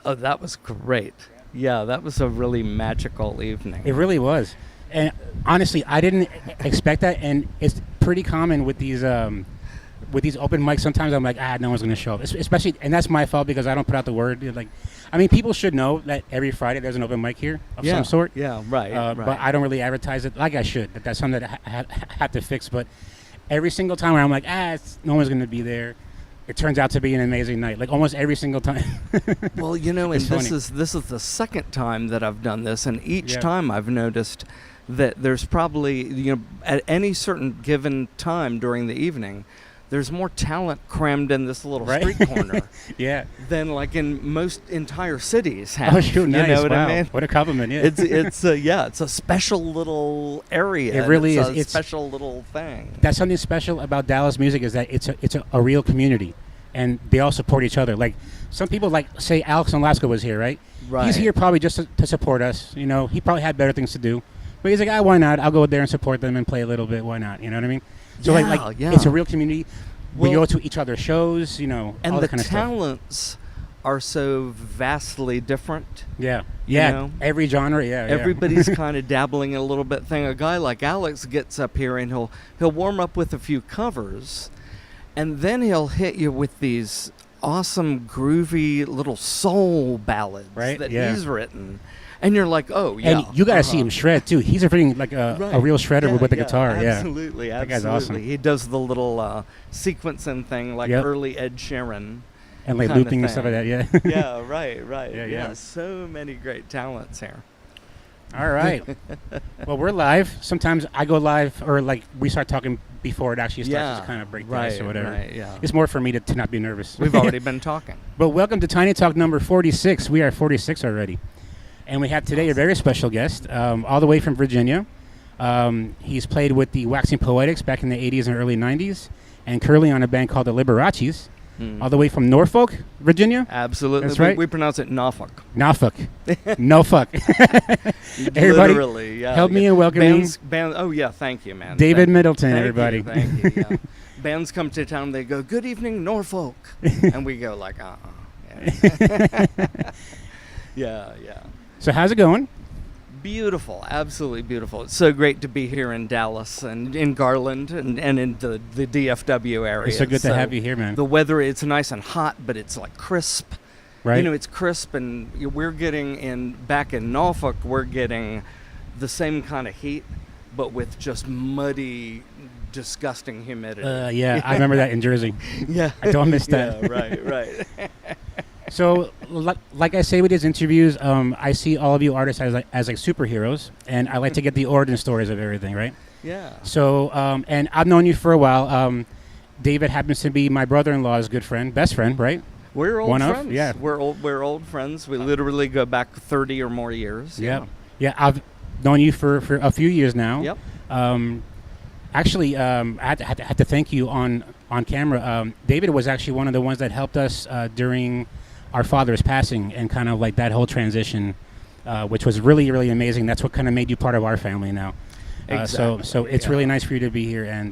Oh, that was great. Yeah, that was a really magical evening. It really was. And honestly, I didn't expect that. And it's pretty common with these open mics. Sometimes I'm like, no one's going to show up. Especially, and that's my fault because I don't put out the word. Like, I mean, people should know that every Friday there's an open mic here of some sort. Yeah, right, right. But I don't really advertise it like I should. That's something that I have to fix. But every single time where I'm like, no one's going to be there, it turns out to be an amazing night. Like almost every single time. Well, and this is the second time that I've done this, and each time I've noticed that there's probably, at any certain given time during the evening, there's more talent crammed in this little street corner than like in most entire cities have. Oh, shoot, nice. You know what I mean? What a compliment, yeah. It's a special little area. It really is. It's a special little thing. That's something special about Dallas music is that it's a real community, and they all support each other. Like some people, like say Alex Nolasco was here, right? Right. He's here probably just to support us. He probably had better things to do. But he's like, why not? I'll go there and support them and play a little bit. Why not? You know what I mean? So it's a real community. We go to each other's shows, and all that kind of stuff. And the talents are so vastly different. Yeah. Every genre, Everybody's kind of dabbling in a little bit thing. A guy like Alex gets up here and he'll warm up with a few covers, and then he'll hit you with these awesome, groovy little soul ballads that he's written. And you're like, oh, yeah. And you got to see him shred, too. He's a freaking, like a real shredder with the guitar. Absolutely. That guy's awesome. He does the little sequencing thing like early Ed Sheeran. And like looping and stuff like that, Yeah, right. Yeah, so many great talents here. All right. Well, we're live. Sometimes I go live, or like we start talking before it actually starts to kind of break the ice or whatever. Right, yeah. It's more for me to not be nervous. We've already been talking. But welcome to Tiny Talk number 46. We are 46 already. And we have today a very special guest, all the way from Virginia. He's played with the Waxing Poetics back in the 80s and early 90s, and currently on a band called the Liberace's, all the way from Norfolk, Virginia. Absolutely. That's right. We pronounce it Norfolk. Norfolk. Everybody, literally, help me and welcome me. Oh, yeah, thank you, man. David Middleton, everybody. Thank you, Bands come to town, they go, good evening, Norfolk. And we go like, Yeah. So how's it going? Beautiful, absolutely beautiful. It's so great to be here in Dallas and in Garland and in the DFW area. It's so good to have you here, man. The weather, it's nice and hot, but it's like crisp. Right. It's crisp, and we're getting back in Norfolk, we're getting the same kind of heat, but with just muddy, disgusting humidity. I remember that in Jersey. Yeah. I don't miss that. Yeah, right. So, like I say with these interviews, I see all of you artists as like superheroes, and I like to get the origin stories of everything, right? Yeah. So, and I've known you for a while. David happens to be my brother-in-law's good friend, best friend, right? We're old friends. Yeah. We're old friends. We literally go back 30 or more years. Yeah. I've known you for a few years now. Yep. Actually, I had to thank you on camera. David was actually one of the ones that helped us during our father's passing, and kind of like that whole transition, which was really, really amazing. That's what kind of made you part of our family now. Exactly. So it's really nice for you to be here, and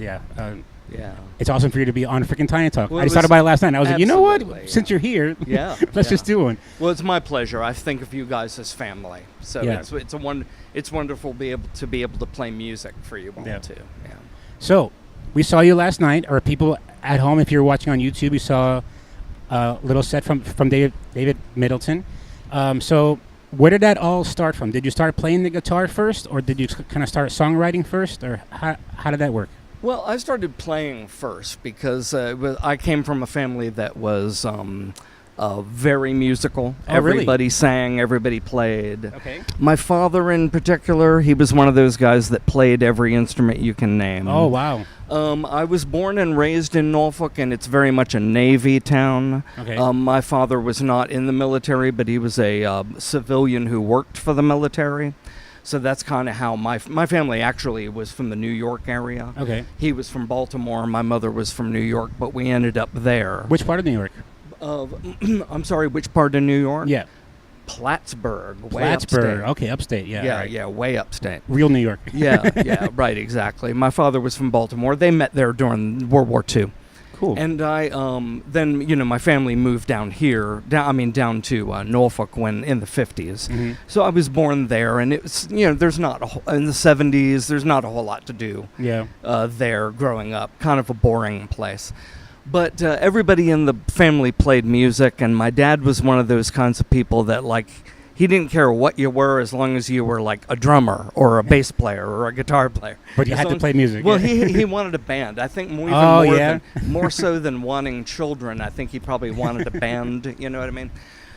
Yeah. It's awesome for you to be on freaking Tiny Talk. Well, I just thought about it last night. And I was like, you know what? yeah. Since you're here, let's just do one. Well, it's my pleasure. I think of you guys as family. So it's wonderful to be able to play music for you all too. Yeah. So we saw you last night, or people at home, if you're watching on YouTube, you saw a little set from David Middleton. So where did that all start from? Did you start playing the guitar first, or did you kind of start songwriting first, or how did that work? Well, I started playing first because I came from a family that was very musical. Oh, Everybody really? sang, everybody played. Okay. My father in particular, he was one of those guys that played every instrument you can name. Oh, wow. I was born and raised in Norfolk, and it's very much a Navy town. Okay. My father was not in the military, but he was a civilian who worked for the military. So that's kind of how my family actually was from the New York area. Okay. He was from Baltimore. My mother was from New York, but we ended up there. Which part of New York? I'm sorry, which part of New York? Yeah. Plattsburgh, way upstate. Okay, upstate, yeah. Right. Yeah, way upstate. Real New York. yeah, right, exactly. My father was from Baltimore. They met there during World War II. cool. And I then my family moved down here, down to Norfolk in the 50s. Mm-hmm. So I was born there, and it's there's not in the 70s. There's not a whole lot to do. Yeah. There growing up, kind of a boring place. But everybody in the family played music, and my dad was one of those kinds of people that he didn't care what you were as long as you were like a drummer or a bass player or a guitar player. But you had to play music. Well, he wanted a band. I think more so than wanting children. I think he probably wanted a band. You know what I mean?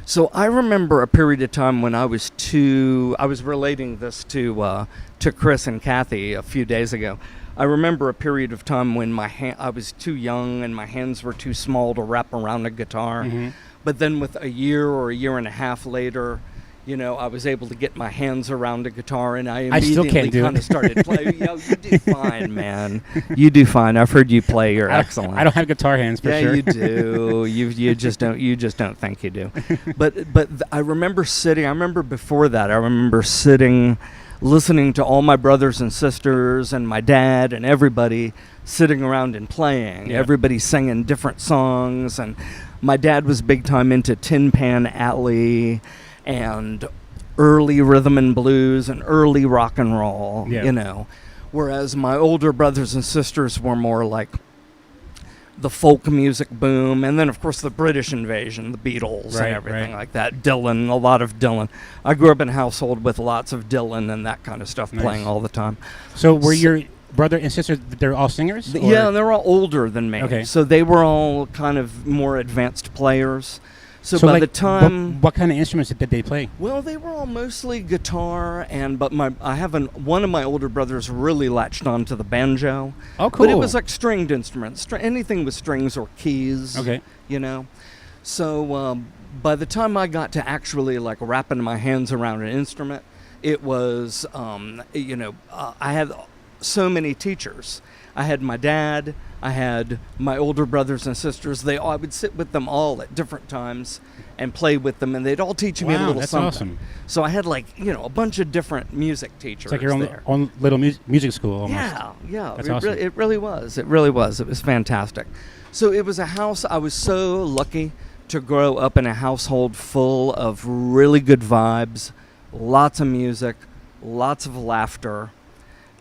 So I remember a period of time when I was relating this to Chris and Kathy a few days ago. I remember a period of time when I was too young and my hands were too small to wrap around a guitar. Mm-hmm. But then with a year or a year and a half later, I was able to get my hands around a guitar, and I immediately kind of started playing. You do fine, man. You do fine. I've heard you play. You're excellent. I don't have guitar hands for sure. Yeah, you do. You just don't. You just don't think you do. But I remember sitting. I remember before that. I remember sitting, listening to all my brothers and sisters and my dad and everybody sitting around and playing. Yeah. Everybody singing different songs, and my dad was big time into Tin Pan Alley and early rhythm and blues and early rock and roll, whereas my older brothers and sisters were more like the folk music boom, and then of course the British invasion, the Beatles and everything like that. Dylan, a lot of Dylan. I grew up in a household with lots of Dylan and that kind of stuff playing all the time. So were your brother and sister, they're all singers? Yeah, they're all older than me. Okay. So they were all kind of more advanced players. So by the time, what kind of instruments did they play? Well, they were all mostly guitar, but one of my older brothers really latched on to the banjo. Oh, cool! But it was like stringed instruments, anything with strings or keys. Okay. So by the time I got to actually like wrapping my hands around an instrument, it was I had so many teachers. I had my dad, I had my older brothers and sisters. I would sit with them all at different times and play with them, and they'd all teach me a little that's something. Awesome. So I had a bunch of different music teachers. It's like your own little music school almost. Yeah. That's awesome. It really was. It really was. It was fantastic. So it was a house. I was so lucky to grow up in a household full of really good vibes, lots of music, lots of laughter.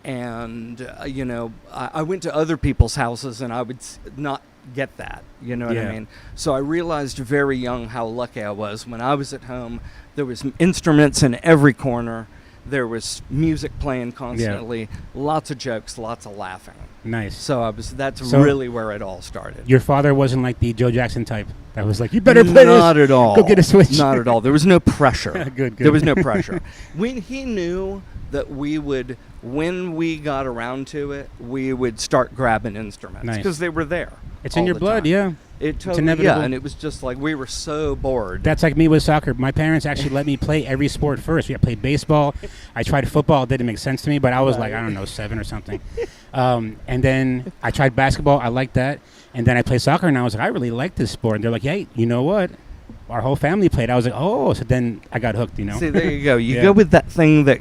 And, I went to other people's houses and I would not get that, you know what I mean? So I realized very young how lucky I was. When I was at home, there was instruments in every corner. There was music playing constantly, lots of jokes, lots of laughing. Nice. So that's really where it all started. Your father wasn't like the Joe Jackson type that was like, you better play this. Not at all. Go get a Switch. Not at all. There was no pressure. Good. There was no pressure. He knew that when we got around to it, we would start grabbing instruments because they were there. It's in your blood, time. It's inevitable. And it was just like we were so bored. That's like me with soccer. My parents actually let me play every sport first. I played baseball. I tried football. It didn't make sense to me, but I was like, I don't know, 7 or something. And then I tried basketball. I liked that. And then I played soccer, and I was like, I really like this sport. And they're like, hey, you know what? Our whole family played. I was like, oh, so then I got hooked, See, there you go. You go with that thing that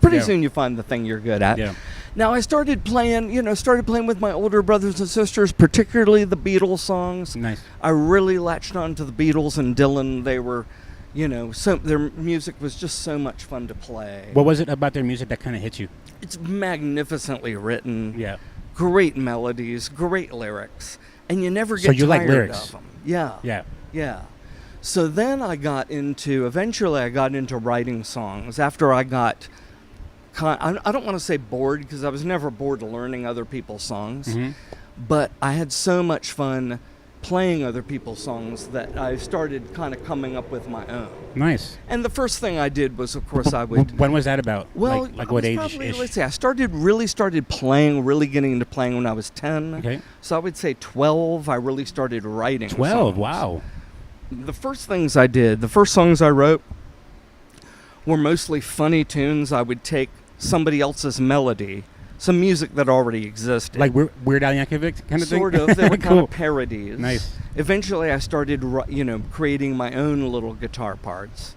pretty soon you find the thing you're good at. Yeah. Now I started playing with my older brothers and sisters, particularly the Beatles songs. Nice. I really latched on to the Beatles and Dylan. They were, so their music was just so much fun to play. What was it about their music that kind of hit you? It's magnificently written. Yeah. Great melodies, great lyrics, and you never get tired like lyrics. of them. Yeah. Yeah. Yeah. So then eventually I got into writing songs after I got, I don't want to say bored because I was never bored learning other people's songs, but I had so much fun playing other people's songs that I started kind of coming up with my own. Nice. And the first thing I did was, of course, I would... When was that about? Well, like what age? Let's say I started playing, really getting into playing when I was 10. Okay. So I would say 12, I really started writing 12, songs. wow. The first songs I wrote were mostly funny tunes. I would take somebody else's melody, some music that already existed. Like Weird Al Yankovic kind of thing? Sort of. They were kind of parodies. Nice. Eventually I started, creating my own little guitar parts.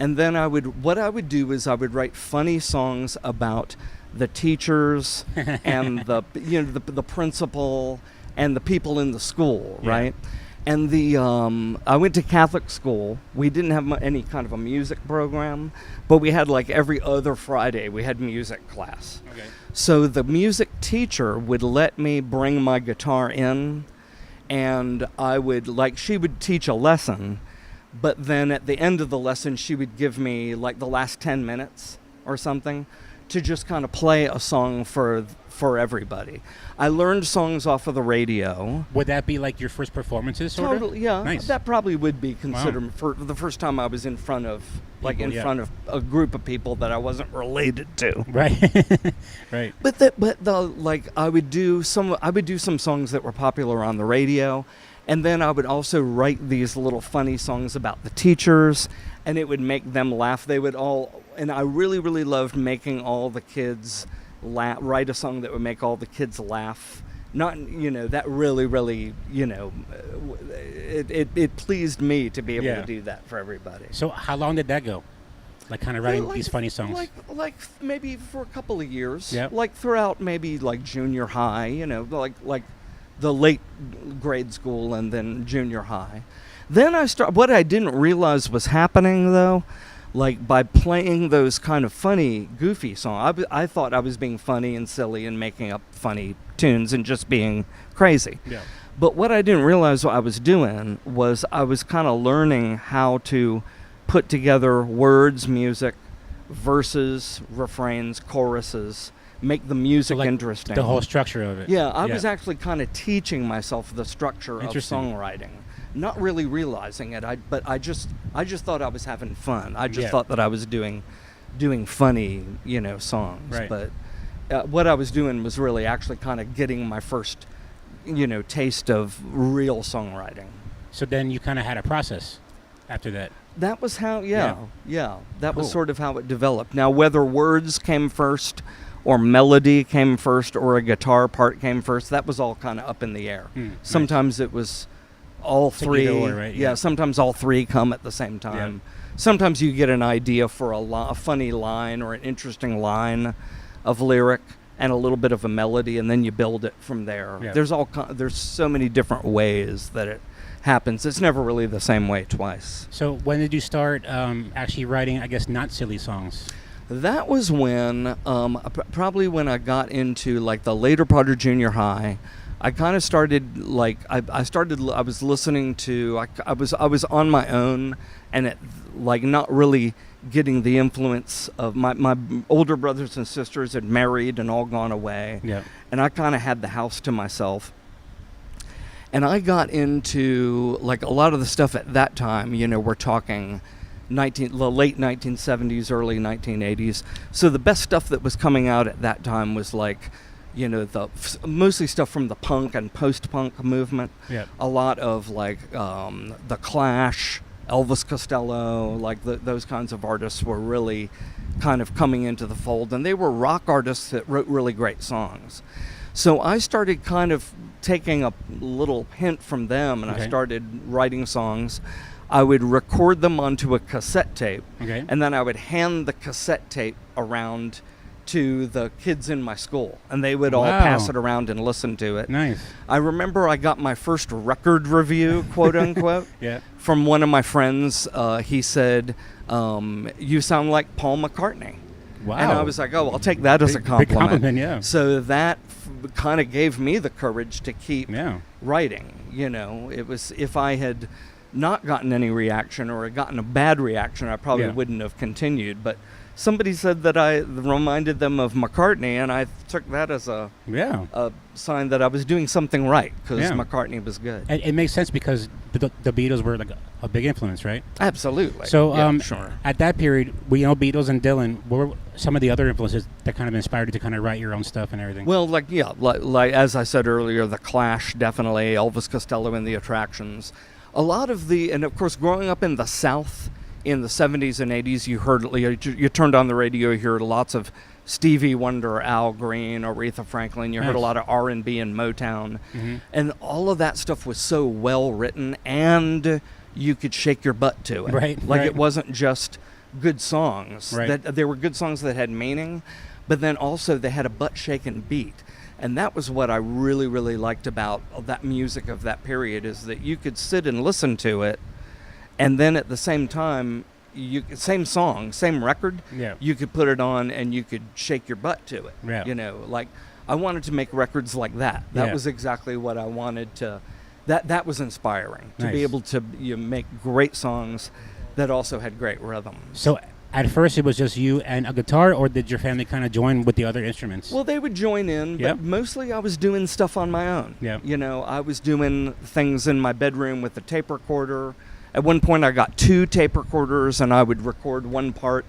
And then what I would do is I would write funny songs about the teachers and the principal and the people in the school, right? And I went to Catholic school. We didn't have any kind of a music program, but we had like every other Friday we had music class. Okay. So the music teacher would let me bring my guitar in, and she would teach a lesson, but then at the end of the lesson she would give me like the last 10 minutes or something to just kind of play a song for everybody. I learned songs off of the radio. Would that be like your first performances, sort of? Totally, yeah. Nice. That probably would be considered for the first time I was in front of, front of a group of people that I wasn't related to. Right. Right. I would do some songs that were popular on the radio, and then I would also write these little funny songs about the teachers, and it would make them laugh. They would all, and I really, really loved making all the kids write a song that would make all the kids laugh. Not, that really, really, it pleased me to be able to do that for everybody. So how long did that go? Like kind of writing these funny songs? Like maybe for a couple of years. Yep. Like throughout maybe like junior high, like the late grade school and then junior high. Then what I didn't realize was happening though, like by playing those kind of funny, goofy songs, I thought I was being funny and silly and making up funny tunes and just being crazy. Yeah. But what I didn't realize what I was doing was I was kind of learning how to put together words, music, verses, refrains, choruses, make the music interesting. The whole structure of it. Yeah, I was actually kind of teaching myself the structure of songwriting. Not really realizing it, but I just thought I was having fun. I just thought that I was doing funny, songs. Right. But what I was doing was really actually kind of getting my first, taste of real songwriting. So then you kind of had a process after that. That was how, that was Cool. sort of how it developed. Now, whether words came first or melody came first or a guitar part came first, that was all kind of up in the air. Sometimes it was all three. Either or, right? Yeah, sometimes all three come at the same time. Yeah. Sometimes you get an idea for a funny line or an interesting line of lyric and a little bit of a melody, and then you build it from there. Yeah. There's so many different ways that it happens. It's never really the same way twice. So when did you start actually writing, I guess, not silly songs? That was when, probably when I got into like the later part of junior high. I kind of started I was listening to, I was on my own, and not really getting the influence of my older brothers and sisters had married and all gone away. Yeah. And I kind of had the house to myself. And I got into like a lot of the stuff at that time, we're talking the late 1970s, early 1980s. So the best stuff that was coming out at that time was like, mostly stuff from the punk and post-punk movement. Yeah. A lot of like The Clash, Elvis Costello, like those kinds of artists were really kind of coming into the fold, and they were rock artists that wrote really great songs. So I started kind of taking a little hint from them, and I started writing songs. I would record them onto a cassette tape, and then I would hand the cassette tape around to the kids in my school, and they would all pass it around and listen to it. Nice. I remember I got my first record review, quote unquote, from one of my friends. He said, "You sound like Paul McCartney." Wow. And I was like, "Oh, I'll take that as a compliment." Big compliment, yeah. So that kind of gave me the courage to keep writing. It was, if I had not gotten any reaction or had gotten a bad reaction, I probably wouldn't have continued. But somebody said that I reminded them of McCartney, and I took that as a sign that I was doing something right, because McCartney was good. And it makes sense because the Beatles were like a big influence, right? Absolutely. So sure. At that period, Beatles and Dylan, what were some of the other influences that kind of inspired you to kind of write your own stuff and everything? Well, like as I said earlier, The Clash, definitely, Elvis Costello and the Attractions. A lot of and of course, growing up in the South, in the 70s and 80s, you turned on the radio, you heard lots of Stevie Wonder, Al Green, Aretha Franklin. You heard a lot of R&B and Motown. And all of that stuff was so well written, and you could shake your butt to it. Right. It wasn't just good songs. Right. There were good songs that had meaning, but then also they had a butt-shaking beat. And that was what I really, really liked about that music of that period, is that you could sit and listen to it, and then at the same time, same song, same record, you could put it on and you could shake your butt to it. Yeah. You know, like I wanted to make records like that. That was exactly what I wanted to. That was inspiring, to be able to make great songs that also had great rhythm. So at first it was just you and a guitar, or did your family kind of join with the other instruments? Well, they would join in, but mostly I was doing stuff on my own. Yeah. You know, I was doing things in my bedroom with a tape recorder. At one point I got 2 tape recorders, and I would record one part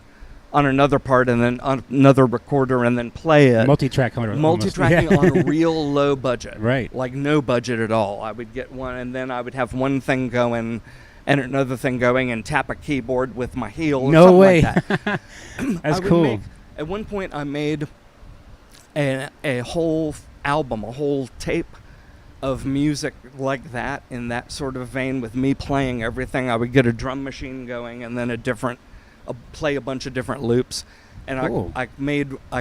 on another part and then on another recorder and then play it. Multi-tracking on a real low budget. Right. Like no budget at all. I would get one, and then I would have one thing going and another thing going and tap a keyboard with my heel or something like that. That's cool. At one point I made a whole album, a whole tape of music like that, in that sort of vein, with me playing everything. I would get a drum machine going and then play a bunch of different loops. And cool. I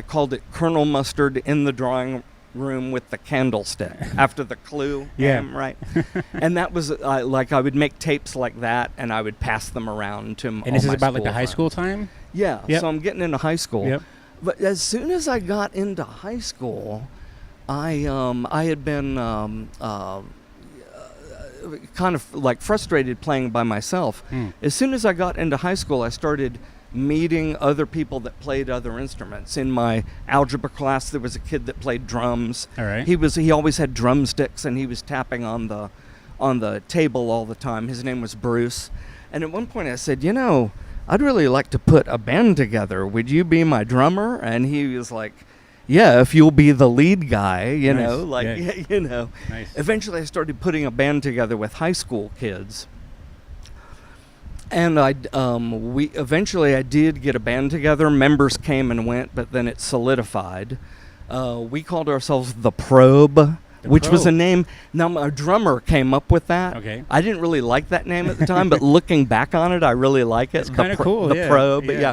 called it Colonel Mustard in the Drawing Room with the Candlestick, after the Clue game, right? And that was I would make tapes like that, and I would pass them around to And this is about like the high school time? Yeah, so I'm getting into high school. Yep. But as soon as I got into high school, I had been kind of like frustrated playing by myself. As soon as I got into high school, I started meeting other people that played other instruments. In my algebra class, there was a kid that played drums. All right. He always had drumsticks, and he was tapping on the table all the time. His name was Bruce. And at one point I said, I'd really like to put a band together. Would you be my drummer? And he was like, yeah, if you'll be the lead guy, Nice. Eventually I started putting a band together with high school kids. And I did get a band together. Members came and went, but then it solidified. We called ourselves The Probe, which was a name. Now, my drummer came up with that. Okay. I didn't really like that name at the time, but looking back on it, I really like it. It's kind of cool. The Probe, yeah.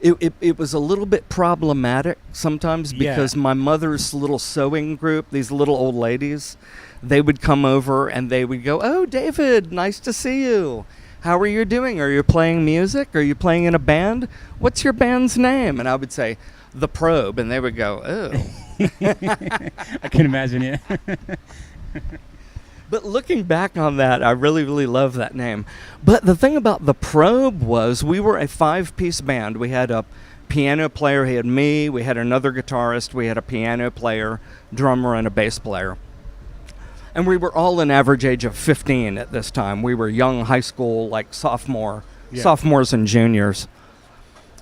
It was a little bit problematic sometimes, because my mother's little sewing group, these little old ladies, they would come over and they would go, "Oh, David, nice to see you. How are you doing? Are you playing music? Are you playing in a band? What's your band's name?" And I would say, The Probe, and they would go, "Oh." I can imagine it. But looking back on that, I really, really love that name. But the thing about The Probe was we were a 5-piece band. We had a piano player, he had me, we had another guitarist, we had a piano player, drummer, and a bass player. And we were all an average age of 15 at this time. We were young high school, like sophomores and juniors.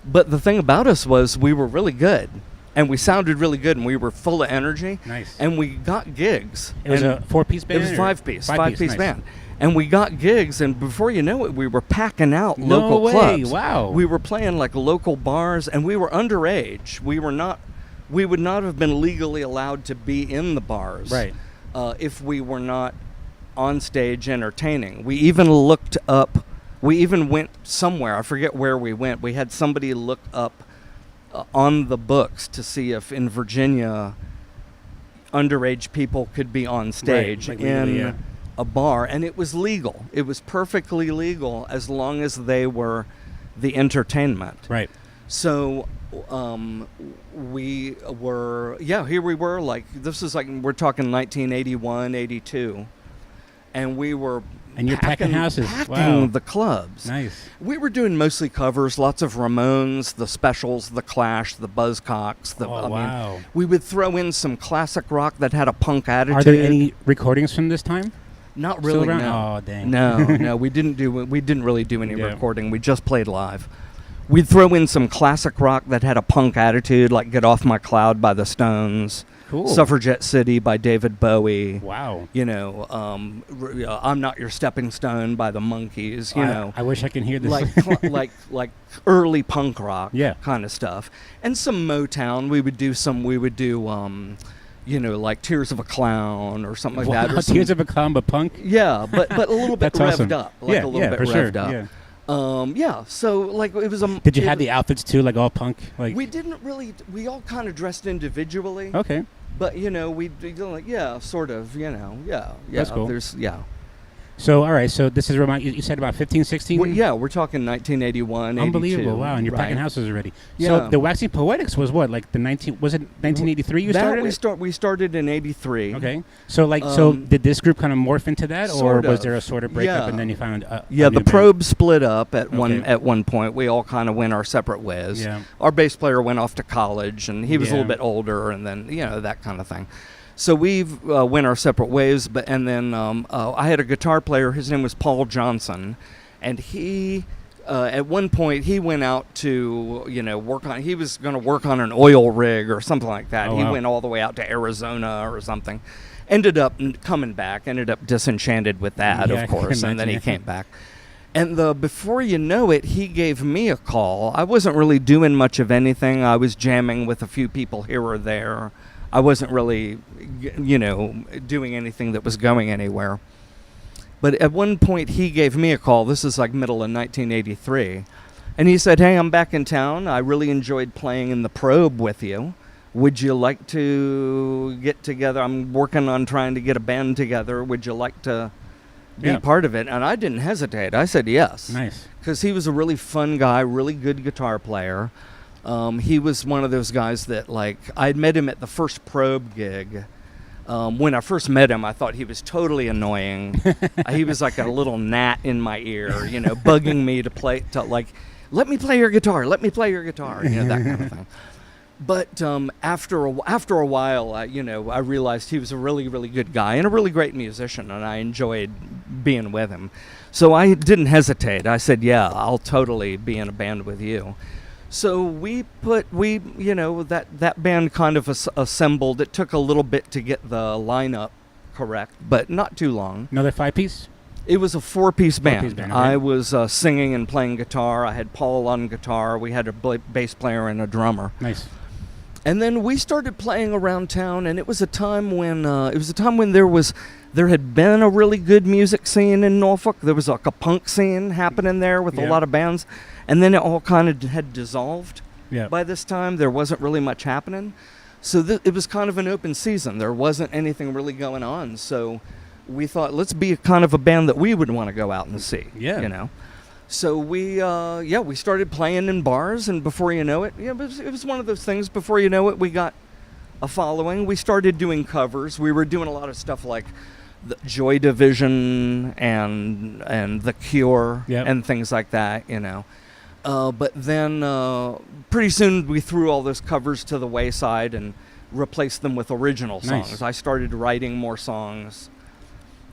But the thing about us was we were really good. And we sounded really good, and we were full of energy. Nice. And we got gigs. It was a 4-piece band? It was 5-piece band. And we got gigs, and before you know it, we were packing out local clubs. Wow. We were playing like local bars, and we were underage. We would not have been legally allowed to be in the bars. Right. If we were not on stage entertaining. We even went somewhere. I forget where we went. We had somebody look up on the books to see if in Virginia underage people could be on stage in a bar, and it was legal. It was perfectly legal as long as they were the entertainment. Right. So we were, here we were, like, this is like, we're talking 1981, 82, and we were and you're packing houses. Packing the clubs. Nice. We were doing mostly covers, lots of Ramones, the Specials, the Clash, the Buzzcocks. Mean, we would throw in some classic rock that had a punk attitude. Are there any recordings from this time? Not really. No. Oh, dang. No, we didn't really do any recording. We just played live. We'd throw in some classic rock that had a punk attitude, like "Get Off My Cloud" by the Stones. Cool. Suffragette City by David Bowie. Wow. I'm Not Your Stepping Stone by the Monkees. I wish I could hear this. like early punk rock. Yeah. Kind of stuff, and some Motown. We would do like Tears of a Clown or something like that. Or Tears of a Clown, but punk. Yeah, but a little bit That's revved awesome. up, like a little bit revved up. Yeah. Yeah. So like it was a. Did you have the outfits too, like all punk? Like we didn't really. We all kind of dressed individually. Okay. But we like sort of. Yeah. That's cool. So, all right, so this is you said about 15, 16? Well, yeah, we're talking 1981, Unbelievable, 82, wow, and you're right. packing houses already. Yeah. So the Waxing Poetics was what, like was it 1983 you started it? We started in 83. Okay. So, so did this group kind of morph into that, or was there a sort of breakup yeah. and then you found a the new probe split up at one point. We all kind of went our separate ways. Yeah. Our bass player went off to college, and he was a little bit older, and then, that kind of thing. So we've went our separate ways, and then I had a guitar player. His name was Paul Johnson, and he, at one point, he went out to work on. He was going to work on an oil rig or something like that. Oh, he wow. went all the way out to Arizona or something. Ended up coming back. Ended up disenchanted with that, Yeah, of course, and then he came back. And before you know it, he gave me a call. I wasn't really doing much of anything. I was jamming with a few people here or there. I wasn't really, doing anything that was going anywhere. But at one point, he gave me a call. This is like middle of 1983. And he said, "Hey, I'm back in town. I really enjoyed playing in the Probe with you. Would you like to get together? I'm working on trying to get a band together. Would you like to be part of it?" And I didn't hesitate. I said yes. Nice. Because he was a really fun guy, really good guitar player. He was one of those guys that, like, I'd met him at the first Probe gig. When I first met him, I thought he was totally annoying. He was like a little gnat in my ear, bugging me to let me play your guitar, that kind of thing. But after a while, I realized he was a really, really good guy and a really great musician, and I enjoyed being with him. So I didn't hesitate. I said, "Yeah, I'll totally be in a band with you." So that band kind of assembled. It took a little bit to get the lineup correct, but not too long. Another 5-piece? It was a 4-piece band. Okay. I was singing and playing guitar. I had Paul on guitar. We had a bass player and a drummer. Nice. And then we started playing around town, and it was a time when there had been a really good music scene in Norfolk. There was like a punk scene happening there with a lot of bands, and then it all kind of had dissolved. Yeah. By this time, there wasn't really much happening, so it was kind of an open season. There wasn't anything really going on, so we thought, let's be kind of a band that we would want to go out and see. Yeah. So we started playing in bars, and before you know it, it was one of those things. Before you know it, we got a following. We started doing covers. We were doing a lot of stuff like the Joy Division and The Cure and things like that, But then pretty soon we threw all those covers to the wayside and replaced them with original songs. Nice. I started writing more songs.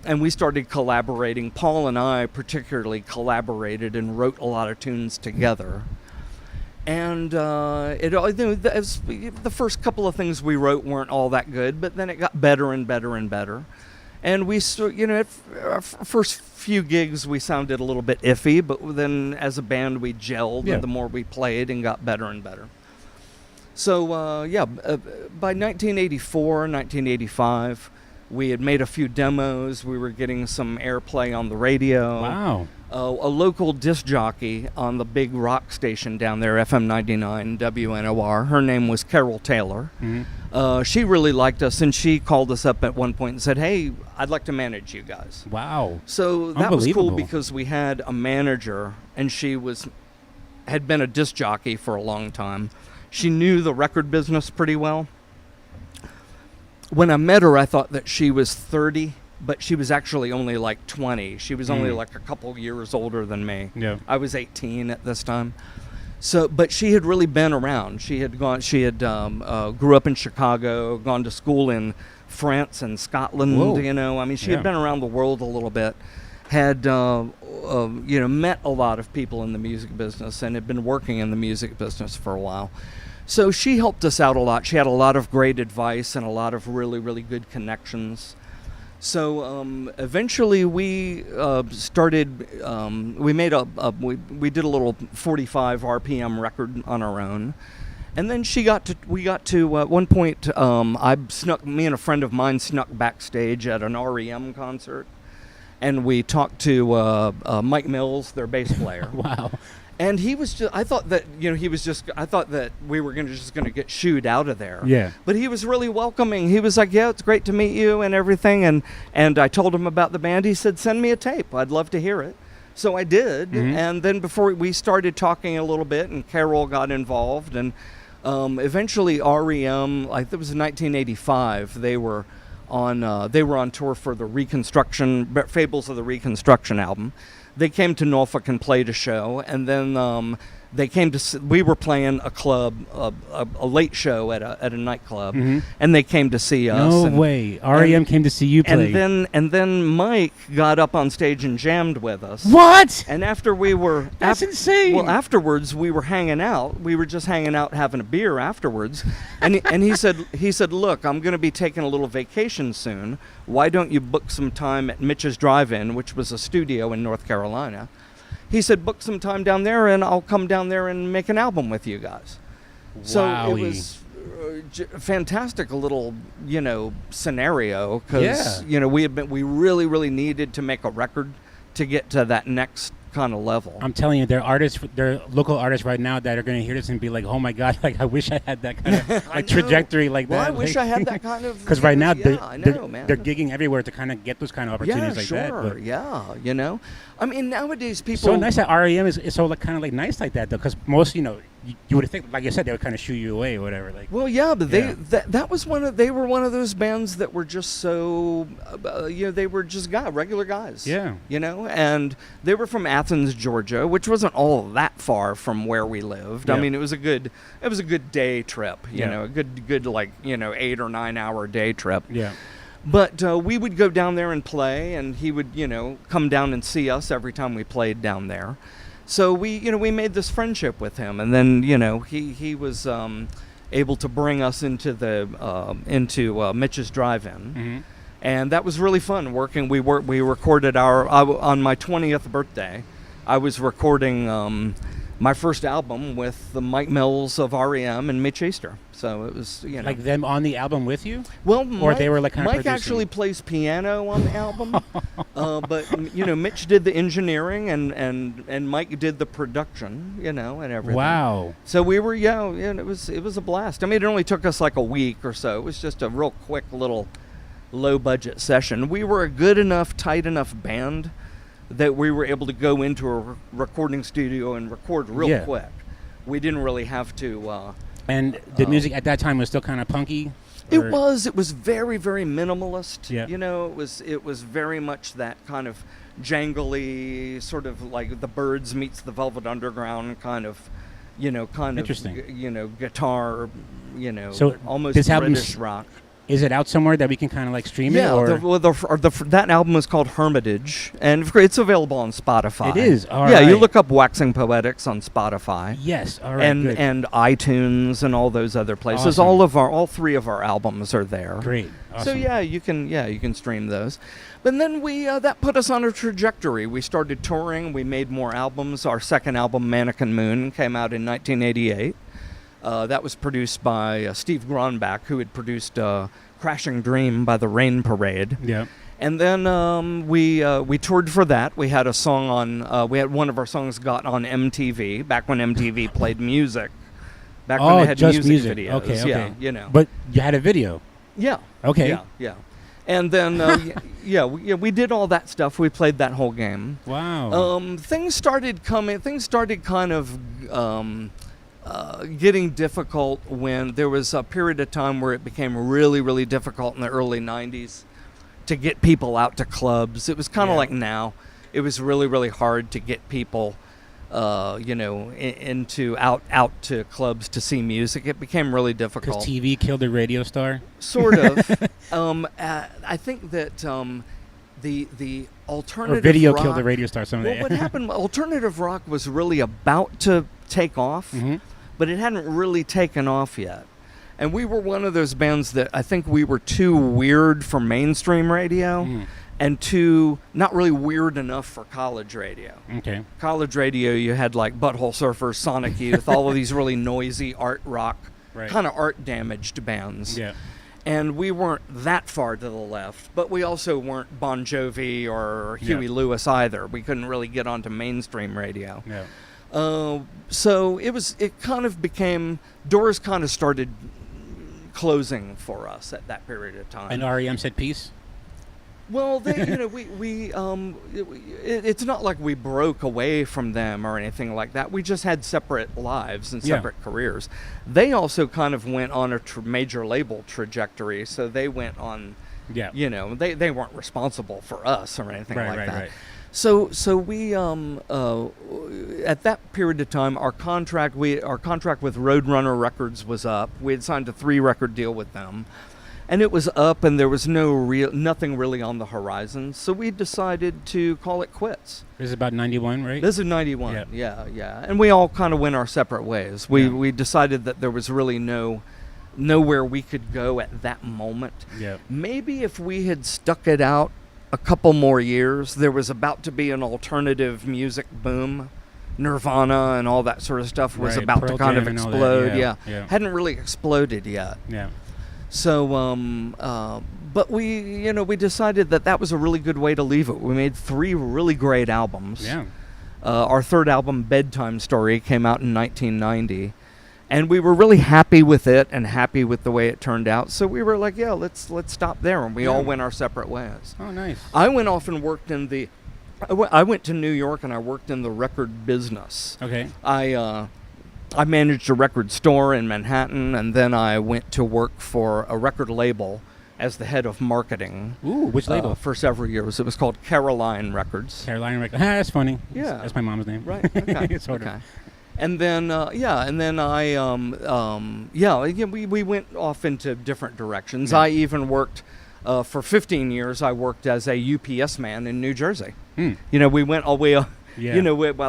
And we started collaborating. Paul and I particularly collaborated and wrote a lot of tunes together. And the first couple of things we wrote weren't all that good, but then it got better and better and better. And we, at our first few gigs, we sounded a little bit iffy, but then as a band, we gelled the more we played and got better and better. So, by 1984, 1985, we had made a few demos. We were getting some airplay on the radio. Wow. A local disc jockey on the big rock station down there, FM 99 WNOR. Her name was Carol Taylor. Mm-hmm. She really liked us, and she called us up at one point and said, "Hey, I'd like to manage you guys." Wow. So that was cool because we had a manager, and she had been a disc jockey for a long time. She knew the record business pretty well. When I met her, I thought that she was 30, but she was actually only like 20. She was only like a couple years older than me. Yeah. I was 18 at this time. So, but she had really been around. She had grew up in Chicago, gone to school in France and Scotland. Whoa. I mean, she had been around the world a little bit. Had met a lot of people in the music business and had been working in the music business for a while. So she helped us out a lot. She had a lot of great advice and a lot of really, really good connections. So eventually we started. We made we did a little 45 RPM record on our own, and then we got to at one point. Me and a friend of mine snuck backstage at an REM concert, and we talked to Mike Mills, their bass player. Wow. And he was just, I thought that, I thought that we were just going to get shooed out of there. Yeah. But he was really welcoming. He was like, yeah, it's great to meet you and everything. And I told him about the band. He said, send me a tape. I'd love to hear it. So I did. Mm-hmm. And then before we started talking a little bit, and Carol got involved. And eventually REM, like it was in 1985, they were on tour for the Fables of the Reconstruction album. They came to Norfolk and played a show, and then they came to. We were playing a club, a late show at a nightclub, and they came to see us. No way! REM came to see you play. And then Mike got up on stage and jammed with us. What? And after we were That's insane. Well, afterwards we were hanging out. We were just hanging out, having a beer afterwards, and he said, look, I'm going to be taking a little vacation soon. Why don't you book some time at Mitch's Drive-In, which was a studio in North Carolina? He said, book some time down there, and I'll come down there and make an album with you guys. So it was a fantastic little, scenario, because, we really, really needed to make a record to get to that next kind of level. I'm telling you, there are local artists right now that are going to hear this and be like, "Oh my God! Like I wish I had that kind of trajectory like that." I wish I had that kind of. Because right now, they're gigging everywhere to kind of get those kind of opportunities like that. But I mean, nowadays people. So nice that REM is so kind of nice like that though, because most you would think, like I said, they would kind of shoo you away or whatever. Like. Well, yeah, but that was they were one of those bands that were just so they were just regular guys. Yeah. And they were from Athens, Georgia, which wasn't all that far from where we lived. Yeah. I mean, it was a good day trip. A good 8 or 9 hour day trip. Yeah. But we would go down there and play, and he would come down and see us every time we played down there. So we made this friendship with him, and then he was able to bring us into Mitch's Drive-In, and that was really fun working. We recorded on my 20th birthday. I was recording my first album with the Mike Mills of REM and Mitch Easter. So it was, like them on the album with you? Well, or they were like kind of Mike producing? actually plays piano on the album, but Mitch did the engineering and Mike did the production, and everything. Wow. So we were, it was a blast. I mean, it only took us like a week or so. It was just a real quick little low budget session. We were a good enough, tight enough band that we were able to go into a recording studio and record real quick. We didn't really have to. And the music at that time was still kind of punky? It was very, very minimalist. Yeah. It was very much that kind of jangly, sort of like the Byrds meets the Velvet Underground kind of, Interesting. Guitar, so almost this British rock. Is it out somewhere that we can kind of stream it? Yeah, that album is called Hermitage, and it's available on Spotify. It is. All right. Yeah, you look up Waxing Poetics on Spotify. Yes. All right. Good. And iTunes and all those other places. Awesome. All three of our albums are there. Great. Awesome. So you can stream those. But then that put us on a trajectory. We started touring. We made more albums. Our second album, Mannequin Moon, came out in 1988. That was produced by Steve Gronbach, who had produced Crashing Dream by the Rain Parade. Yeah. And then we toured for that. We had a song on. We had one of our songs got on MTV back when MTV played music. Back when they had just music videos. Okay. Yeah, But you had a video. Yeah. Okay. Yeah. And then we did all that stuff. We played that whole game. Wow. Things started kind of getting difficult when there was a period of time where it became really, really difficult in the early 90s to get people out to clubs. It was kind of like now. It was really, really hard to get people, into out to clubs to see music. It became really difficult. Because TV killed the radio star? Sort of. I think that the alternative or video rock, killed the radio star someday. Well, what happened, alternative rock was really about to take off, but it hadn't really taken off yet. And we were one of those bands that I think we were too weird for mainstream radio and too not really weird enough for college radio. Okay. College radio, you had like Butthole Surfers, Sonic Youth, all of these really noisy art rock, kind of art damaged bands. Yeah. And we weren't that far to the left, but we also weren't Bon Jovi or Huey Lewis either. We couldn't really get onto mainstream radio. Yeah. So it kind of became, doors kind of started closing for us at that period of time. And REM said peace? Well, they, it's not like we broke away from them or anything like that. We just had separate lives and separate careers. They also kind of went on a major label trajectory, so they went on, they weren't responsible for us or anything like that. Right. So we at that period of time, our contract with Roadrunner Records was up. We had signed a 3-record deal with them. And it was up, and there was nothing really on the horizon. So we decided to call it quits. This is about 91, right? This is 91, yeah. And we all kind of went our separate ways. We decided that there was really nowhere we could go at that moment. Yeah. Maybe if we had stuck it out a couple more years, there was about to be an alternative music boom. Nirvana and all that sort of stuff was about to kind of explode. Yeah. Hadn't really exploded yet. Yeah. So, but we decided that was a really good way to leave it. We made 3 really great albums. Yeah. Our 3rd album, Bedtime Story, came out in 1990, and we were really happy with it and happy with the way it turned out. So we were like, let's stop there, and we all went our separate ways. Oh, nice. I went off and worked in I went to New York and I worked in the record business. Okay. I managed a record store in Manhattan, and then I went to work for a record label as the head of marketing. Ooh, which label? For several years. It was called Caroline Records. Caroline Records. That's funny. Yeah. That's my mom's name. Right. Okay. Sort of. And then, we went off into different directions. Yeah. I even worked, for 15 years, I worked as a UPS man in New Jersey. We went all the way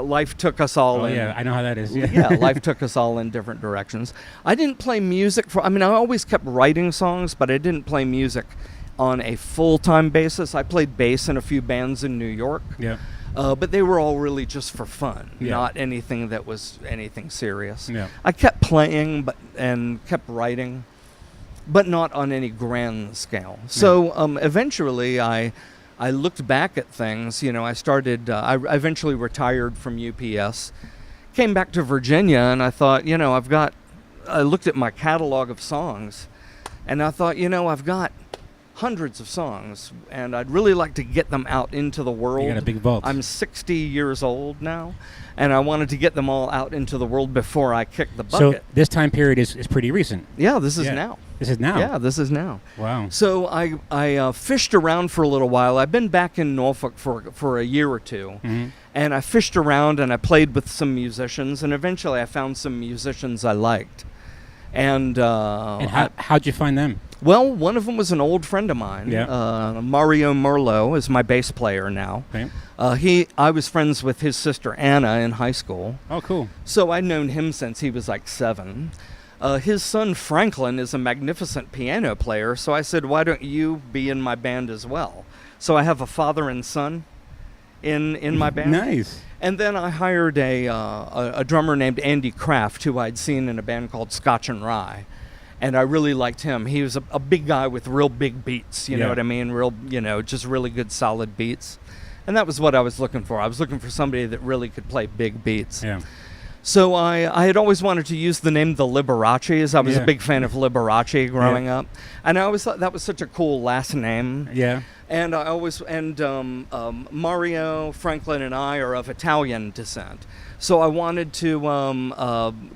life took us all in. Yeah, I know how that is. Yeah, life took us all in different directions. I didn't play music I always kept writing songs, but I didn't play music on a full-time basis. I played bass in a few bands in New York. Yeah. But they were all really just for fun, not anything that was anything serious. Yeah. I kept playing and kept writing, but not on any grand scale. So eventually I looked back at things. I started, I eventually retired from UPS, came back to Virginia, and I thought, I looked at my catalog of songs, and I thought, I've got hundreds of songs, and I'd really like to get them out into the world. You got a big vault. I'm 60 years old now, and I wanted to get them all out into the world before I kicked the bucket. So this time period is pretty recent. Yeah, this is now. This is now? Yeah, this is now. Wow. So I fished around for a little while. I've been back in Norfolk for a year or two, and I fished around and I played with some musicians, and eventually I found some musicians I liked. And how'd you find them? Well, one of them was an old friend of mine. Yeah. Mario Merlot is my bass player now. Okay. I was friends with his sister Anna in high school. Oh, cool. So I'd known him since he was like 7. His son Franklin is a magnificent piano player, so I said, why don't you be in my band as well? So I have a father and son in my band. Nice. And then I hired a drummer named Andy Kraft, who I'd seen in a band called Scotch and Rye. And I really liked him. He was a big guy with real big beats, you know what I mean? Real, just really good, solid beats. And that was what I was looking for. I was looking for somebody that really could play big beats. Yeah. So I had always wanted to use the name the Liberaces. I was a big fan of Liberace growing up, and I always thought that was such a cool last name. Yeah. And I always Mario, Franklin, and I are of Italian descent, so I wanted to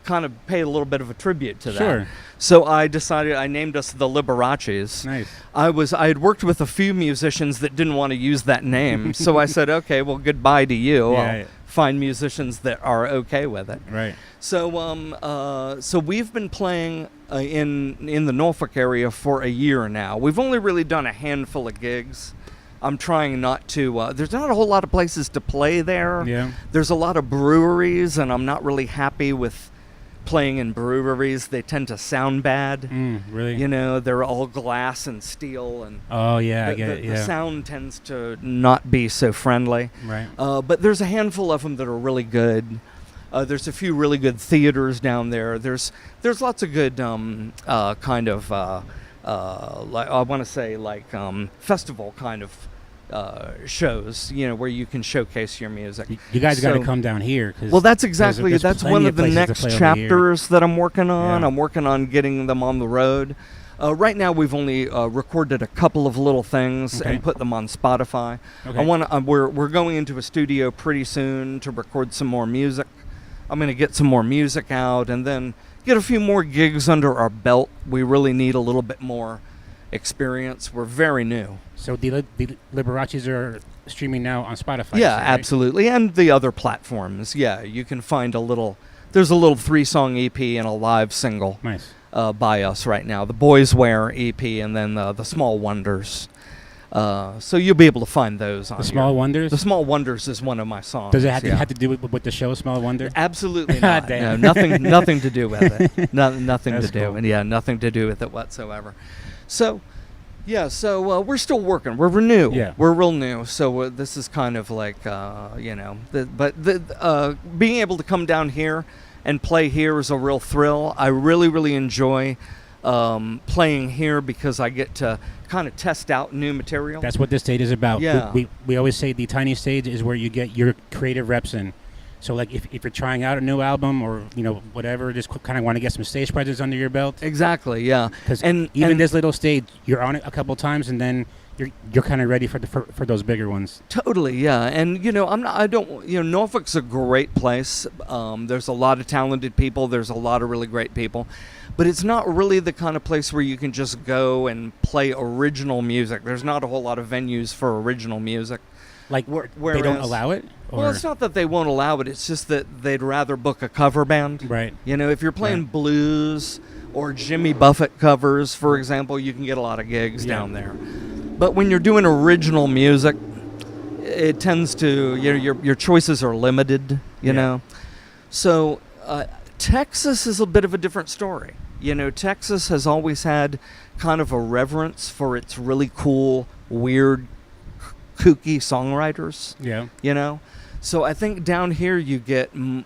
kind of pay a little bit of a tribute to that. Sure. So I decided I named us the Liberaces. Nice. I had worked with a few musicians that didn't want to use that name, so I said, okay, well, goodbye to you. I'll find musicians that are okay with it. Right. So so we've been playing in the Norfolk area for a year now. We've only really done a handful of gigs. I'm trying not to, there's not a whole lot of places to play there. Yeah. There's a lot of breweries, and I'm not really happy with playing in breweries. They tend to sound bad. Really? They're all glass and steel, and I get it. The sound tends to not be so friendly. Right. But there's a handful of them that are really good. There's a few really good theaters down there. There's lots of good kind of like I want to say like festival kind of shows, where you can showcase your music. You guys got to come down here. Well, that's exactly that's one of the next chapters that I'm working on. Yeah. I'm working on getting them on the road. Right now, we've only recorded a couple of little things and put them on Spotify. Okay. We're going into a studio pretty soon to record some more music. I'm going to get some more music out and then get a few more gigs under our belt. We really need a little bit more experience. We're very new. So the Liberaces are streaming now on Spotify? Yeah, right? Absolutely. And the other platforms. Yeah, you can find there's a little 3-song EP and a live single. Nice. By us right now. The Boys Wear EP and then the Small Wonders. So you'll be able to find those on The Small Wonders? The Small Wonders is one of my songs. Does it have to do with the show Small Wonder? Absolutely not. No, nothing to do with it. Nothing That's to do. cool. And nothing to do with it whatsoever. So, we're still working. We're new. Yeah. We're real new. So this is kind of like, being able to come down here and play here is a real thrill. I really, really enjoy playing here because I get to kind of test out new material. That's what this stage is about. Yeah. We always say the tiny stage is where you get your creative reps in. So like if you're trying out a new album or whatever, just kind of want to get some stage presence under your belt. Exactly, yeah. Because even this little stage, you're on it a couple times and then you're kind of ready for those bigger ones. Totally, yeah. And Norfolk's a great place. There's a lot of talented people. There's a lot of really great people, but it's not really the kind of place where you can just go and play original music. There's not a whole lot of venues for original music. Like they don't allow it? Well, it's not that they won't allow it. It's just that they'd rather book a cover band. Right. If you're playing blues or Jimmy Buffett covers, for example, you can get a lot of gigs down there. But when you're doing original music, it tends to your choices are limited. You know, so Texas is a bit of a different story. Texas has always had kind of a reverence for its really cool, weird, kooky songwriters. Yeah. So I think down here you can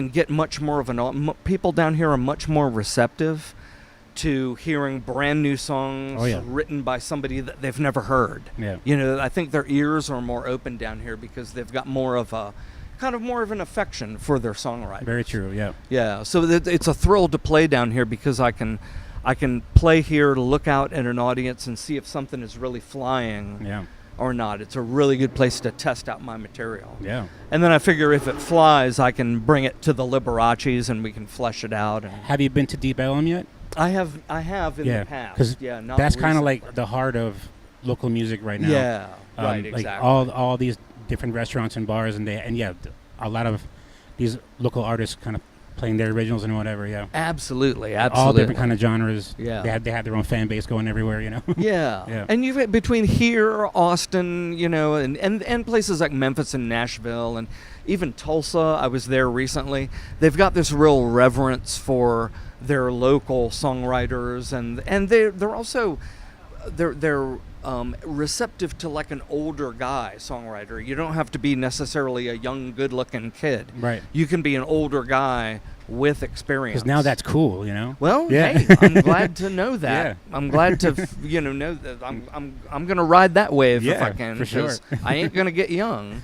get much more of people down here are much more receptive to hearing brand new songs written by somebody that they've never heard. Yeah. I think their ears are more open down here because they've got more of an affection for their songwriters. Very true, yeah. Yeah, so it's a thrill to play down here because I can play here to look out at an audience and see if something is really flying or not. It's a really good place to test out my material. Yeah. And then I figure if it flies, I can bring it to the Liberaces and we can flesh it out. Have you been to Deep Ellum yet? I have in the past. Because that's kind of like the heart of local music right now. Yeah, right, exactly. Like all these different restaurants and bars, and a lot of these local artists kind of playing their originals and whatever. Yeah, absolutely. All different kind of genres. Yeah, they have their own fan base going everywhere. Yeah. And you've between here, Austin, and places like Memphis and Nashville, and even Tulsa. I was there recently. They've got this real reverence for their local songwriters, and they're also they're receptive to like an older guy songwriter. You don't have to be necessarily a young, good-looking kid. Right. You can be an older guy with experience. Because now that's cool, Well, hey, I'm glad to know that. Yeah. I'm glad to know that I'm gonna ride that wave if I can. For sure. I ain't gonna get young.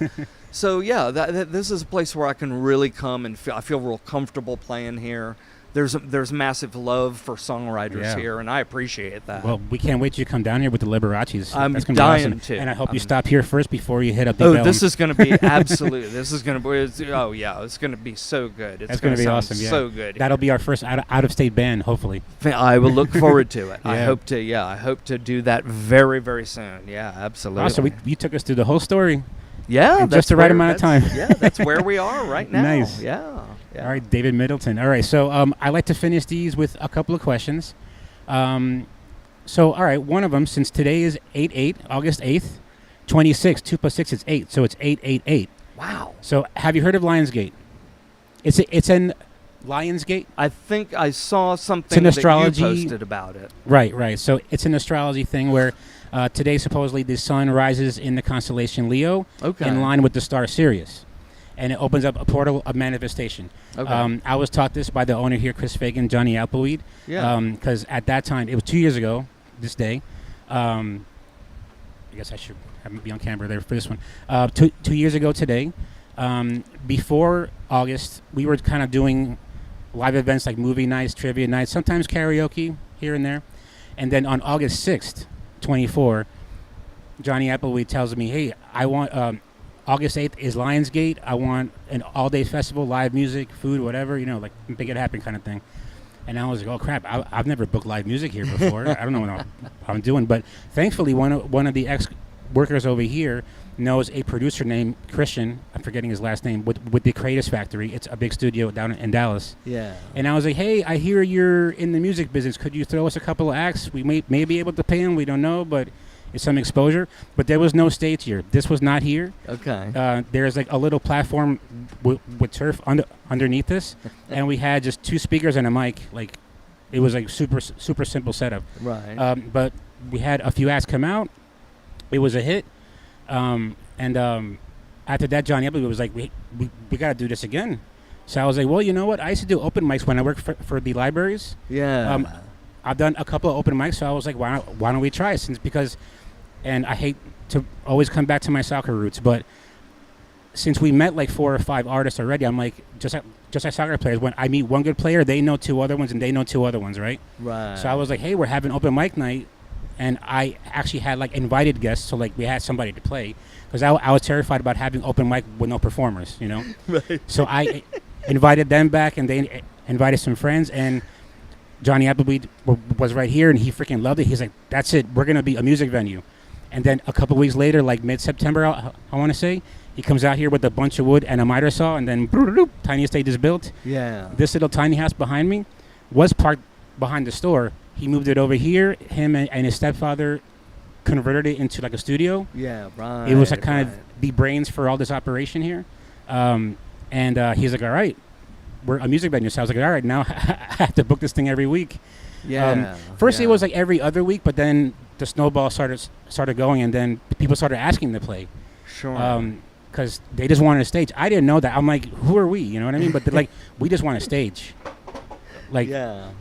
So this is a place where I can really come and I feel real comfortable playing here. There's massive love for songwriters here, and I appreciate that. Well, we can't wait till you come down here with the Liberaces. I'm That's gonna dying be awesome. to. And I hope you stop here first before you hit up the this is going to be absolute. This is going to be. It's going to be so good. It's going to be sound awesome. Yeah. So good. That'll be our first out of state band, hopefully. I will look forward to it. I hope to do that very, very soon. Yeah, absolutely. Awesome. You took us through the whole story. Yeah, in just the right amount of time. That's where we are right now. Nice. Yeah. All right, David Middleton. All right, so I like to finish these with a couple of questions. So, all right, one of them, since today is 8/8, August 8th, 26, 2 plus 6 is 8, so it's 888. Wow. So, have you heard of Lionsgate? It's in Lionsgate? I think I saw something that you posted about it. Right. So, it's an astrology thing where today, supposedly, the sun rises in the constellation Leo in line with the star Sirius. and it opens up a portal of manifestation. Okay. I was taught this by the owner here, Chris Fagan, Johnny Appleweed. Yeah. Because at that time, it was 2 years ago, this day. I guess I should have me be on camera there for this one. 2 years ago today, before August, we were kind of doing live events like movie nights, trivia nights, sometimes karaoke here and there. And then on August 6th, 24, Johnny Appleweed tells me, hey, I want August 8th is Lionsgate. I want an all-day festival, live music, food, whatever, like make it happen kind of thing. And I was like, oh, crap, I've never booked live music here before. I don't know what I'm doing. But thankfully, one of the ex-workers over here knows a producer named Christian. I'm forgetting his last name, with the Creators Factory. It's a big studio down in Dallas. Yeah. And I was like, hey, I hear you're in the music business. Could you throw us a couple of acts? We may be able to pay him. We don't know, but it's some exposure. But there was no stage here. This was not here. Okay. There's like a little platform with turf underneath this, and we had just 2 speakers and a mic. Like, it was like super simple setup. Right. But we had a few acts come out. It was a hit. And after that, Johnny Appleby was like, we got to do this again. So I was like, well, you know what? I used to do open mics when I worked for the libraries. Yeah. I've done a couple of open mics, so I was like, why don't we try it? And I hate to always come back to my soccer roots, but since we met like 4 or 5 artists already, I'm like, just like soccer players, when I meet one good player, they know 2 other ones, and they know 2 other ones, right? Right. So I was like, hey, we're having open mic night. And I actually had like invited guests, so like we had somebody to play, because I was terrified about having open mic with no performers, Right. So I invited them back, and they invited some friends, and Johnny Appleweed was right here, and he freaking loved it. He's like, that's it, we're gonna be a music venue. And then a couple weeks later, like mid-September, I want to say, he comes out here with a bunch of wood and a miter saw, and then tiny stage is built. Yeah. This little tiny house behind me was parked behind the store. He moved it over here. Him and his stepfather converted it into like a studio. Yeah, right. It was like kind of the brains for all this operation here. And he's like, all right, we're a music venue. So I was like, all right, now I have to book this thing every week. Yeah. First it was like every other week, but then the snowball started going, and then people started asking to play. Sure. Because they just wanted a stage. I didn't know that. I'm like, who are we? You know what I mean? But they're like, we just want a stage. Like,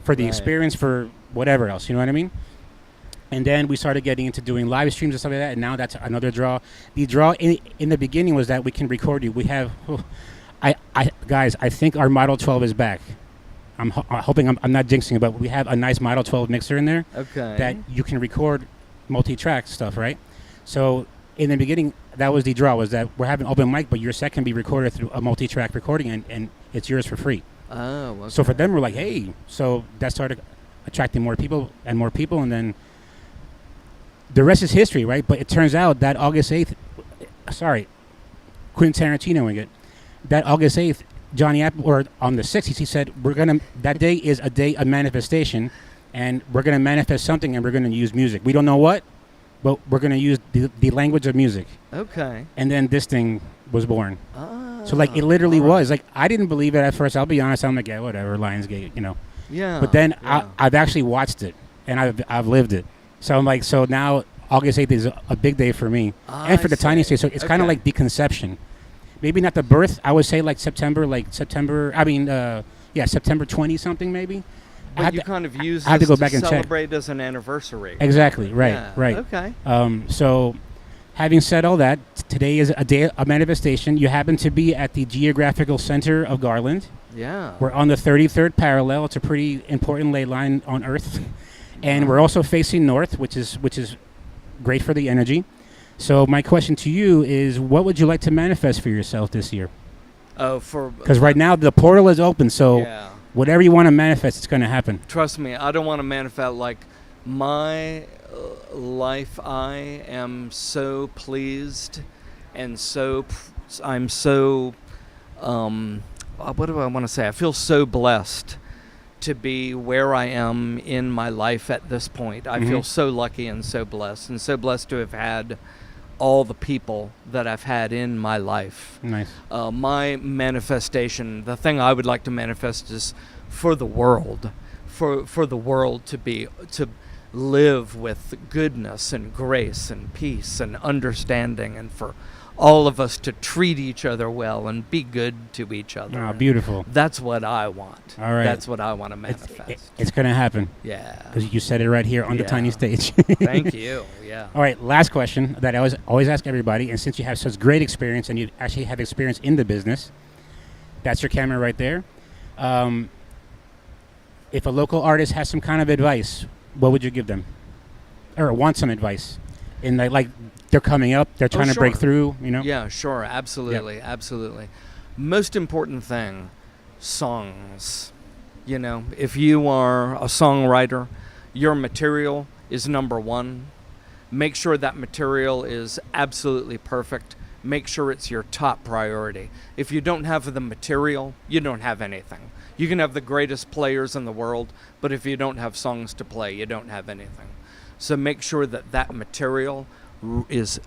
for the experience, for whatever else, you know what I mean? And then we started getting into doing live streams and stuff like that, and now that's another draw. The draw in the beginning was that we can record you. We have, guys, I think our Model 12 is back. I'm hoping I'm not jinxing it, but we have a nice Model 12 mixer in there. Okay. That you can record multi-track stuff, right? So in the beginning, that was the draw, was that we're having open mic, but your set can be recorded through a multi-track recording, and it's yours for free. Oh, okay. So for them, we're like, hey. So that started attracting more people, and then the rest is history, right? But it turns out that August 8th, Quentin Tarantinoing it, that August 8th, Johnny Apple, or on the 6th, he said, that day is a day of manifestation, and we're going to manifest something, and we're going to use music. We don't know what, but we're going to use the language of music. Okay. And then this thing was born. So, like, it Ah, literally was. Like, I didn't believe it at first. I'll be honest. I'm like, yeah, whatever, Lionsgate, Yeah. But then yeah. I've actually watched it, and I've lived it. So I'm like, so now August 8th is a big day for me. And for the tiny stage. So it's kind of like the conception. Maybe not the birth. I would say September 20-something maybe. But you kind of use I have to this go back and check. celebrate as an anniversary. Exactly. Right. Yeah, Right. Okay. So, having said all that, today is a day of manifestation. You happen to be at the geographical center of Garland. Yeah. We're on the 33rd parallel. It's a pretty important ley line on Earth, and we're also facing north, which is great for the energy. So my question to you is, what would you like to manifest for yourself this year? Oh, because right now the portal is open, so yeah. whatever you want to manifest, it's going to happen. Trust me, I don't want to manifest like my life. I am so pleased, and I'm so what do I want to say? I feel so blessed to be where I am in my life at this point. I feel so lucky and so blessed to have had all the people that I've had in my life. Nice. My manifestation, the thing I would like to manifest is for the world, for the world to live with goodness and grace and peace and understanding, and for all of us to treat each other well and be good to each other. Oh, beautiful. That's what I want. All right. That's what I want to manifest. It's going to happen. Yeah. Because you said it right here on the tiny stage. Thank you. Yeah. All right, last question that I always ask everybody, and since you have such great experience and you actually have experience in the business, that's your camera right there. If a local artist has some kind of advice, what would you give them? Or want some advice? In like they're coming up, they're trying to break through, you know? Yeah, sure, absolutely, absolutely. Most important thing, songs. You know, if you are a songwriter, your material is number one. Make sure that material is absolutely perfect. Make sure it's your top priority. If you don't have the material, you don't have anything. You can have the greatest players in the world, but if you don't have songs to play, you don't have anything. So make sure that that material is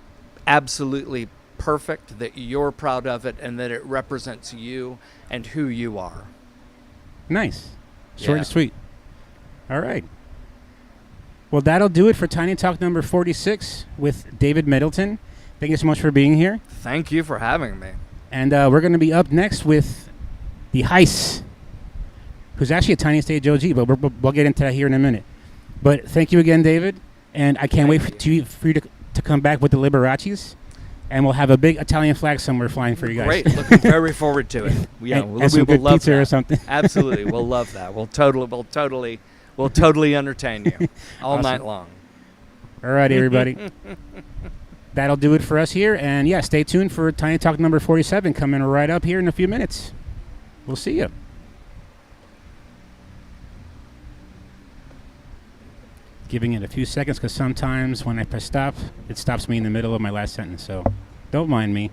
absolutely perfect, that you're proud of it, and that it represents you and who you are. Nice. Short and sweet. All right. Well, that'll do it for Tiny Talk number 46 with David Middleton. Thank you so much for being here. Thank you for having me. And we're going to be up next with the Heis, who's actually a Tiny Stage OG, but we'll get into that here in a minute. But thank you again, David. And I can't wait for you to come back with the Liberace's. And we'll have a big Italian flag somewhere flying for you guys. Great. Looking very forward to it. Yeah, and some good pizza or something. Absolutely. We'll love that. We'll totally entertain you all night long. All right, everybody. That'll do it for us here. And, yeah, stay tuned for Tiny Talk number 47 coming right up here in a few minutes. We'll see you. Giving it a few seconds because sometimes when I press stop, it stops me in the middle of my last sentence. So don't mind me.